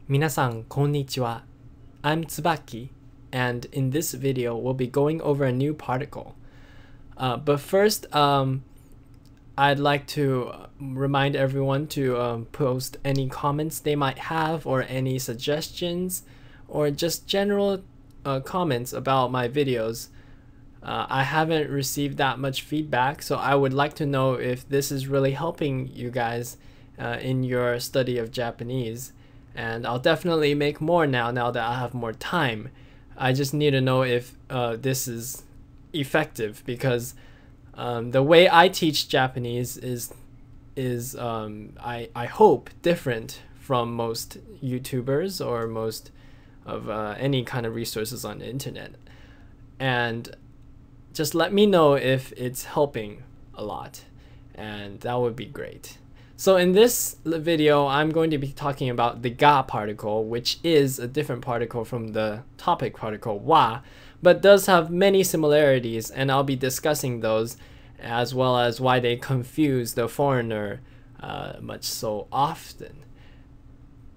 Minasan, konnichiwa. I'm Tsubaki, and in this video, we'll be going over a new particle. But first, I'd like to remind everyone to post any comments they might have, or any suggestions, or just general comments about my videos. I haven't received that much feedback, so I would like to know if this is really helping you guys in your study of Japanese. And I'll definitely make more now that I have more time. I just need to know if this is effective, because the way I teach Japanese is I hope different from most YouTubers or most of any kind of resources on the internet. And just let me know if it's helping a lot, and that would be great. So in this video, I'm going to be talking about the ga particle, which is a different particle from the topic particle wa, but does have many similarities, and I'll be discussing those, as well as why they confuse the foreigner much so often.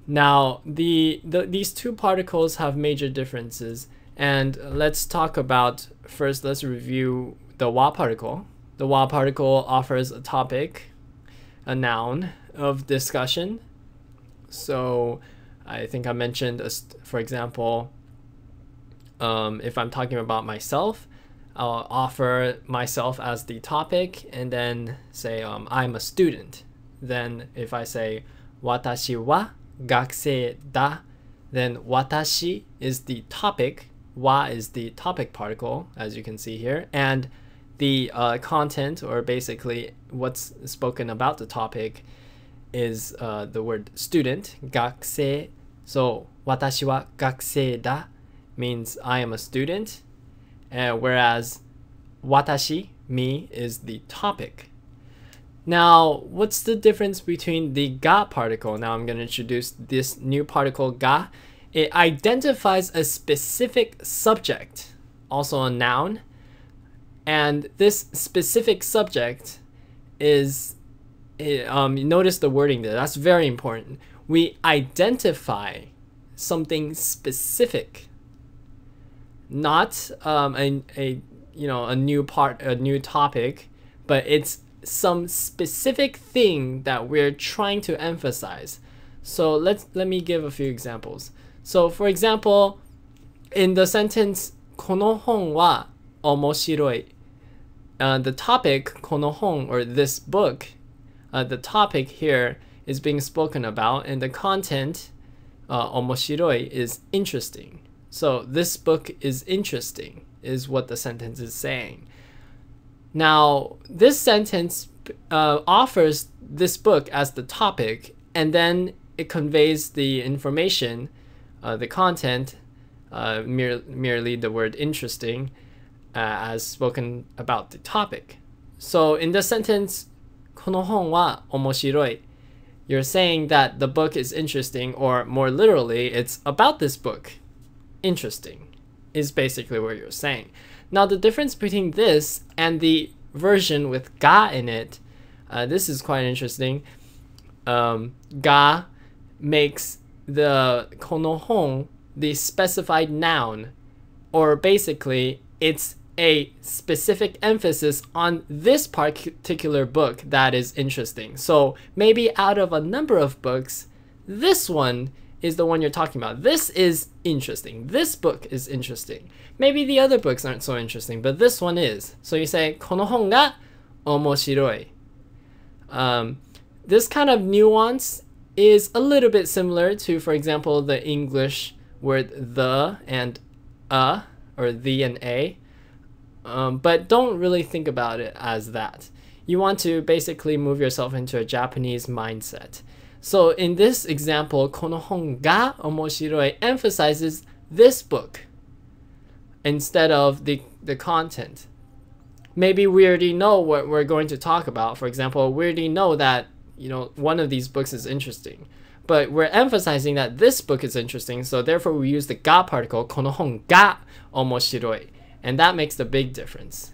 Now, these two particles have major differences, and let's talk about, first let's review the wa particle. The wa particle offers a topic, a noun of discussion. So I think I mentioned, for example, if I'm talking about myself, I'll offer myself as the topic and then say I'm a student. Then if I say watashi wa gakusei da, then watashi is the topic, wa is the topic particle, as you can see here, and the content, or basically what's spoken about the topic, is the word student, gakusei. So watashi wa gakusei da means I am a student, whereas watashi, me, is the topic. Now, what's the difference between the ga particle? Now I'm going to introduce this new particle ga. It identifies a specific subject, also a noun. And this specific subject is, notice the wording there, that's very important. We identify something specific, not a new topic, but it's some specific thing that we're trying to emphasize. So let me give a few examples. So for example, in the sentence この本は面白い, the topic この本, or this book, the topic here is being spoken about, and the content 面白い is interesting. So this book is interesting is what the sentence is saying. Now this sentence offers this book as the topic, and then it conveys the information, the content, merely the word interesting, as spoken about the topic. So in the sentence この本は面白い, you're saying that the book is interesting, or more literally, it's about this book. Interesting is basically what you're saying. Now the difference between this and the version with ga in it, this is quite interesting. Ga makes the この本 the specified noun, or basically it's a specific emphasis on this particular book that is interesting. So maybe out of a number of books, this one is the one you're talking about. This is interesting. This book is interesting. Maybe the other books aren't so interesting, but this one is. So you say この本が面白い. This kind of nuance is a little bit similar to, for example, the English word the and or the and a. But don't really think about it as that. You want to basically move yourself into a Japanese mindset. So in this example, この本が面白い emphasizes this book instead of the content. Maybe we already know what we're going to talk about. For example, we already know that, one of these books is interesting, but we're emphasizing that this book is interesting, so therefore we use the ga particle, この本が面白い. And that makes the big difference.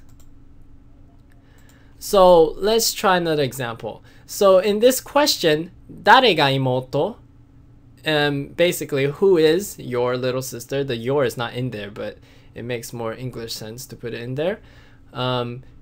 So let's try another example. So in this question, 誰が妹? basically, who is your little sister? The your is not in there, but it makes more English sense to put it in there.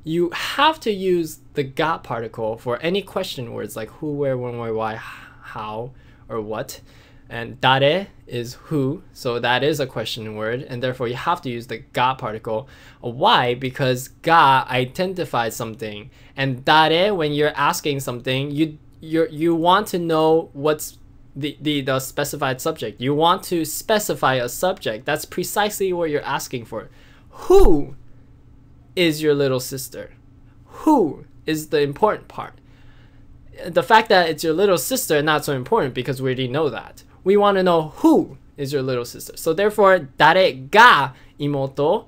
You have to use the ga particle for any question words like who, where, when, where, why, how, or what. And dare is who, so that is a question word, and therefore you have to use the ga particle. Why? Because ga identifies something, and dare, when you're asking something, you want to know what's the specified subject. You want to specify a subject. That's precisely what you're asking for. Who is your little sister? Who is the important part. The fact that it's your little sister, not so important because we already know that. We want to know who is your little sister. So therefore, dare ga imoto,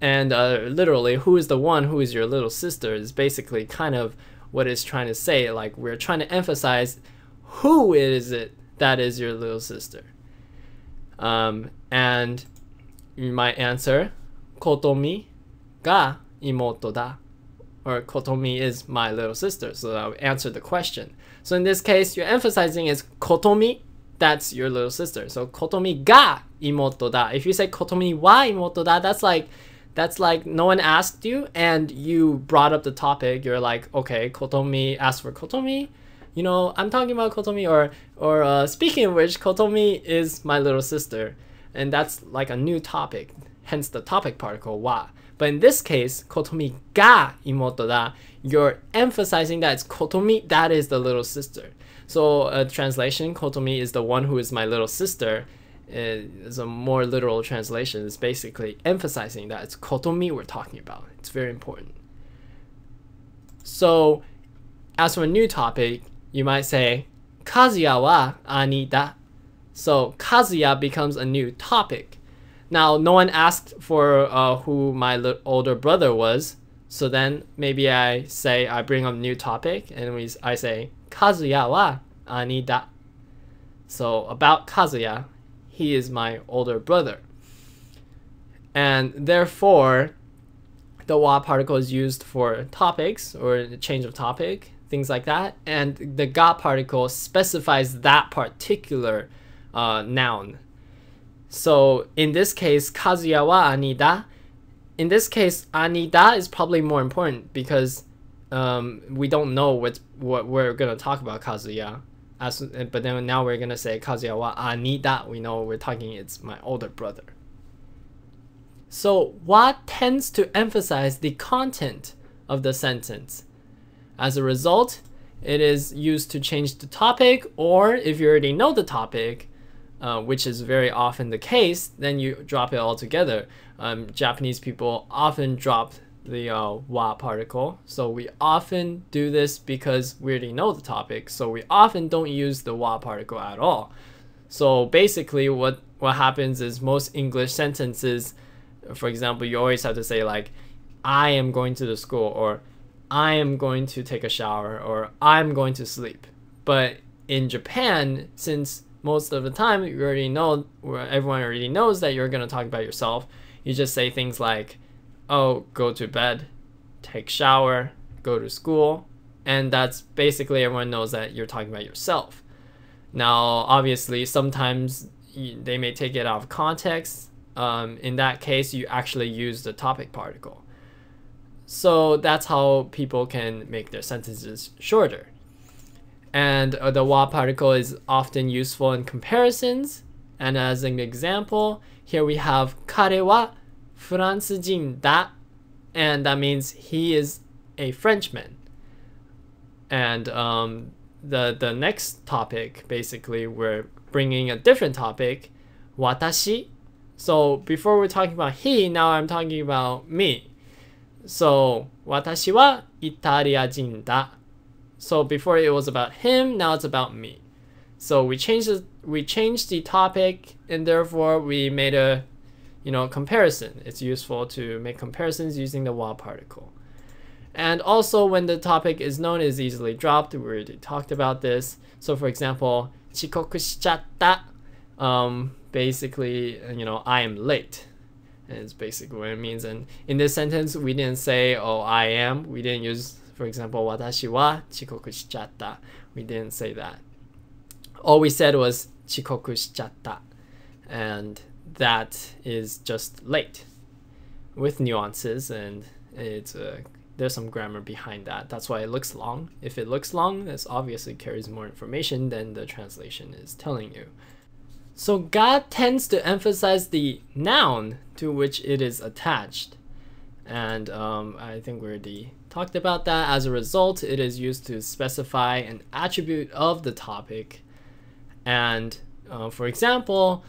and literally, who is the one who is your little sister, is basically kind of what it's trying to say. Like, we're trying to emphasize who is it that is your little sister. And you might answer, Kotomi ga imoto da. Or Kotomi is my little sister. So that would answer the question. So in this case, you're emphasizing is Kotomi, that's your little sister. So Kotomi ga imoto da. If you say Kotomi wa imoto da, that's like no one asked you and you brought up the topic. You're like, okay, Kotomi asked for Kotomi. You know, I'm talking about Kotomi, or speaking of which, Kotomi is my little sister. And that's like a new topic, hence the topic particle wa. But in this case, Kotomi ga imoto da, you're emphasizing that it's Kotomi, that is the little sister. So a translation, Kotomi is the one who is my little sister, is a more literal translation. It's basically emphasizing that it's Kotomi we're talking about. It's very important. So as for a new topic, you might say, Kazuya wa ani da. So Kazuya becomes a new topic. Now, no one asked for who my older brother was, so then maybe I bring up a new topic, and I say, Kazuya wa ani da. So about Kazuya, he is my older brother. And therefore, the wa particle is used for topics, or change of topic, things like that. And the ga particle specifies that particular noun. So in this case, Kazuya wa ani da. In this case, ani da is probably more important because we don't know what we're gonna talk about Kazuya. But then now we're gonna say Kazuya wa ani da. We know we're talking it's my older brother. So wa tends to emphasize the content of the sentence. As a result, it is used to change the topic, or if you already know the topic, which is very often the case, then you drop it all together. Japanese people often drop the wa particle, so we often do this because we already know the topic, so we often don't use the wa particle at all. So basically what happens is most English sentences, for example, you always have to say like, I am going to the school, or I am going to take a shower, or I'm going to sleep. But in Japan, since most of the time you already know, everyone already knows that you're going to talk about yourself, you just say things like, oh, go to bed, take shower, go to school, and that's basically everyone knows that you're talking about yourself. Now, obviously, sometimes they may take it out of context. In that case, you actually use the topic particle. So that's how people can make their sentences shorter. And the wa particle is often useful in comparisons. And as an example, here we have kare wa Fransujin da, and that means he is a Frenchman. And the next topic, basically, we're bringing a different topic, watashi. So before we're talking about he, now I'm talking about me. So watashi wa Italiajin da. So before it was about him, now it's about me. So we changed the topic, and therefore we made a comparison. It's useful to make comparisons using the wa particle. And also when the topic is known, is easily dropped. We already talked about this. So for example, chikoku shichatta, basically, I am late. And it's basically what it means. And in this sentence, we didn't say, oh, I am. We didn't use, for example, watashi wa chikoku shichatta. We didn't say that. All we said was 遅刻しちゃった and that is just late with nuances, and it's there's some grammar behind that. That's why it looks long. If it looks long, this obviously carries more information than the translation is telling you. So ga tends to emphasize the noun to which it is attached. And I think we already talked about that. As a result, it is used to specify an attribute of the topic. And for example,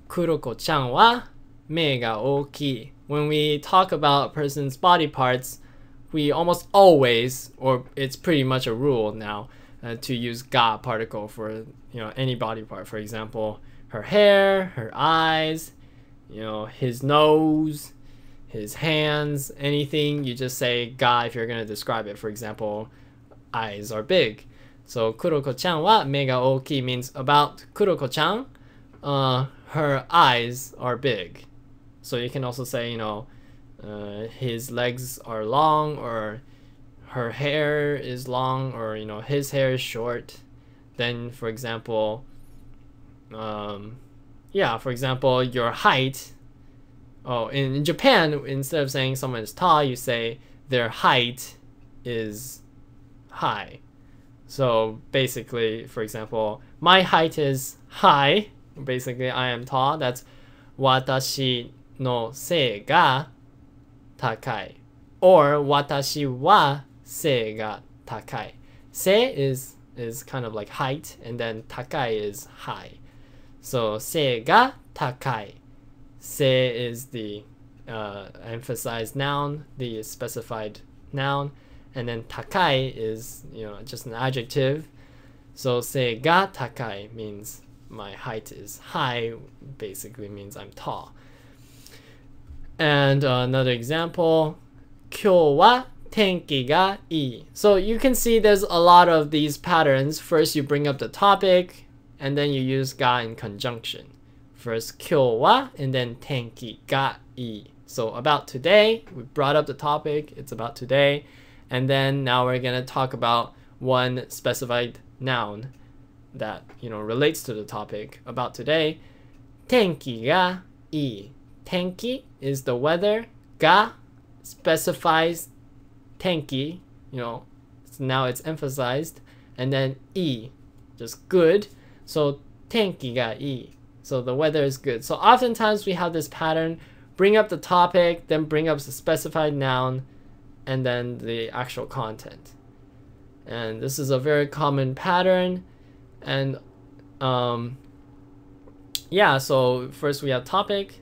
Kuroko-chan wa me ga ookii. When we talk about a person's body parts, we almost always, or it's pretty much a rule now, to use ga particle for any body part. For example, her hair, her eyes, his nose, his hands, anything, you just say ga if you're going to describe it. For example, eyes are big. So Kuroko-chan wa me ga ookii means about Kuroko-chan, her eyes are big. So you can also say, his legs are long, or her hair is long, or his hair is short. Then for example, for example, your height. Oh, in Japan, instead of saying someone is tall, you say their height is high. So basically, for example, my height is high. Basically, I am tall. That's watashi no sei ga takai. Or watashi wa sei ga takai. Sei is kind of like height, and then takai is high. So sei ga takai. Sei is the emphasized noun, the specified noun, and then takai is just an adjective. So sei ga takai means my height is high, basically means I'm tall. And another example, 今日は天気がいい. So you can see there's a lot of these patterns. First you bring up the topic, and then you use ga in conjunction. First 今日は, and then 天気がいい. So about today, we brought up the topic, it's about today. And then now we're going to talk about one specified noun that relates to the topic about today. 天気がいい. Tenki is the weather. Ga specifies tenki, so now it's emphasized. And then I, just good. So tenki ga I. So the weather is good. So oftentimes we have this pattern, bring up the topic, then bring up the specified noun, and then the actual content. And this is a very common pattern. And so first we have topic,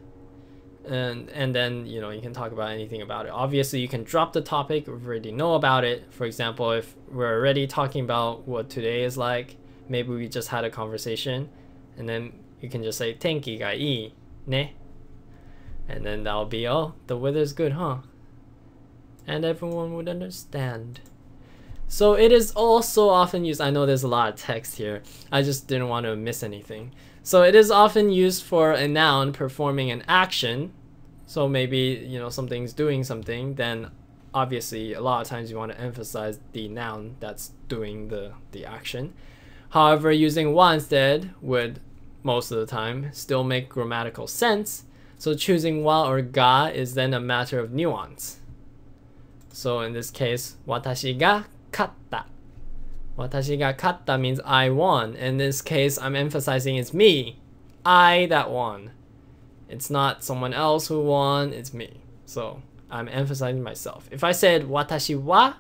and then you can talk about anything about it. Obviously you can drop the topic if you already know about it. For example, if we're already talking about what today is like, maybe we just had a conversation, and then you can just say tenki ga ii ne, and then that'll be, oh, the weather's good, huh? And everyone would understand. So it is also often used, I know there's a lot of text here, I just didn't want to miss anything. So it is often used for a noun performing an action. So maybe, something's doing something, then obviously a lot of times you want to emphasize the noun that's doing the action. However, using wa instead would, most of the time, still make grammatical sense. So choosing wa or ga is then a matter of nuance. So in this case, watashi ga katta. Watashi ga katta means I won. In this case, I'm emphasizing it's me. I that won. It's not someone else who won, it's me. So I'm emphasizing myself. If I said watashi wa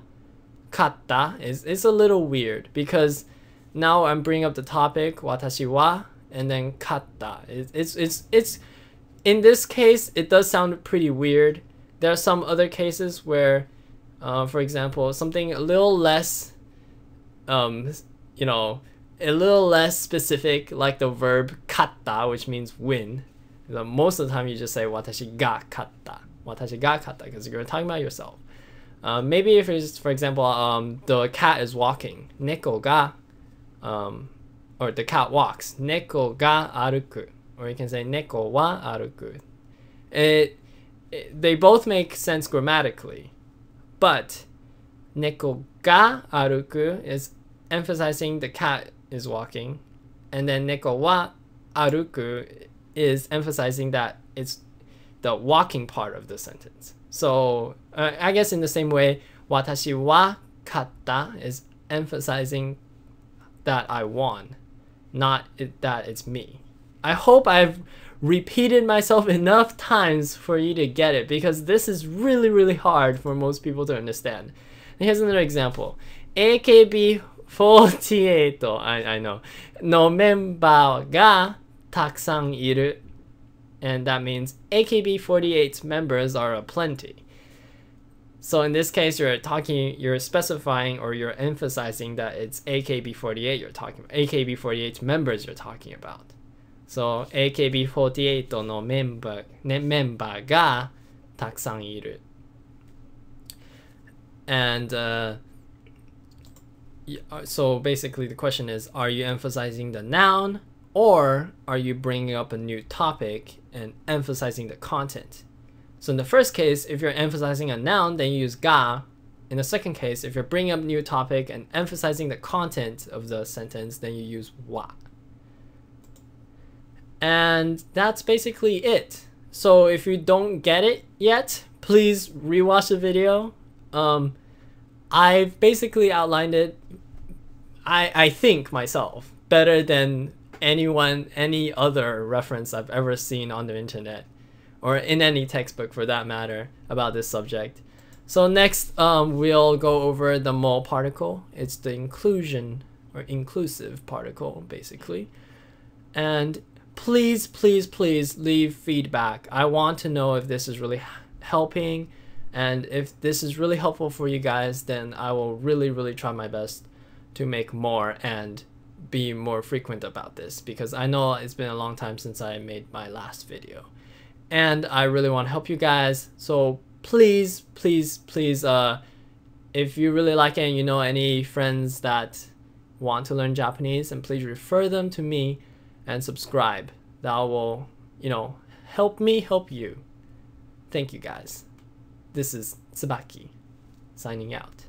katta, it's a little weird because now I'm bringing up the topic, watashi wa, and then katta. It's in this case, it does sound pretty weird. There are some other cases where, for example, something a little less a little less specific, like the verb katta, which means win. Most of the time you just say watashi ga katta. Watashi ga katta, because you're talking about yourself. Maybe if it's, for example, the cat is walking. Neko ga, or the cat walks. Neko ga aruku. Or you can say neko wa aruku. They both make sense grammatically. But neko ga aruku is emphasizing the cat is walking, and then neko wa aruku is emphasizing that it's the walking part of the sentence. So I guess in the same way, watashi wa katta is emphasizing that I won, not that it's me. I hope I've repeated myself enough times for you to get it, because this is really, really hard for most people to understand. And here's another example. AKB48, I know, no member ga takusan iru. And that means AKB48 members are aplenty. So in this case, you're specifying or you're emphasizing that it's AKB48 you're talking about, AKB48 members you're talking about. So AKB48 no member ga takusan iru. And so basically the question is, are you emphasizing the noun, or are you bringing up a new topic and emphasizing the content? So in the first case, if you're emphasizing a noun, then you use ga. In the second case, if you're bringing up a new topic and emphasizing the content of the sentence, then you use wa. And that's basically it. So if you don't get it yet, please rewatch the video. I've basically outlined it, I think myself, better than any other reference I've ever seen on the internet, or in any textbook for that matter, about this subject. So next, we'll go over the mo particle. It's the inclusion or inclusive particle, basically. And please, please, please leave feedback. I want to know if this is really helping, and if this is really helpful for you guys, then I will really, really try my best to make more and be more frequent about this, because I know it's been a long time since I made my last video, and I really want to help you guys. So please, please, please, if you really like it and you know any friends that want to learn Japanese, and please refer them to me and subscribe. That will, help me help you. Thank you guys. This is Tsubaki signing out.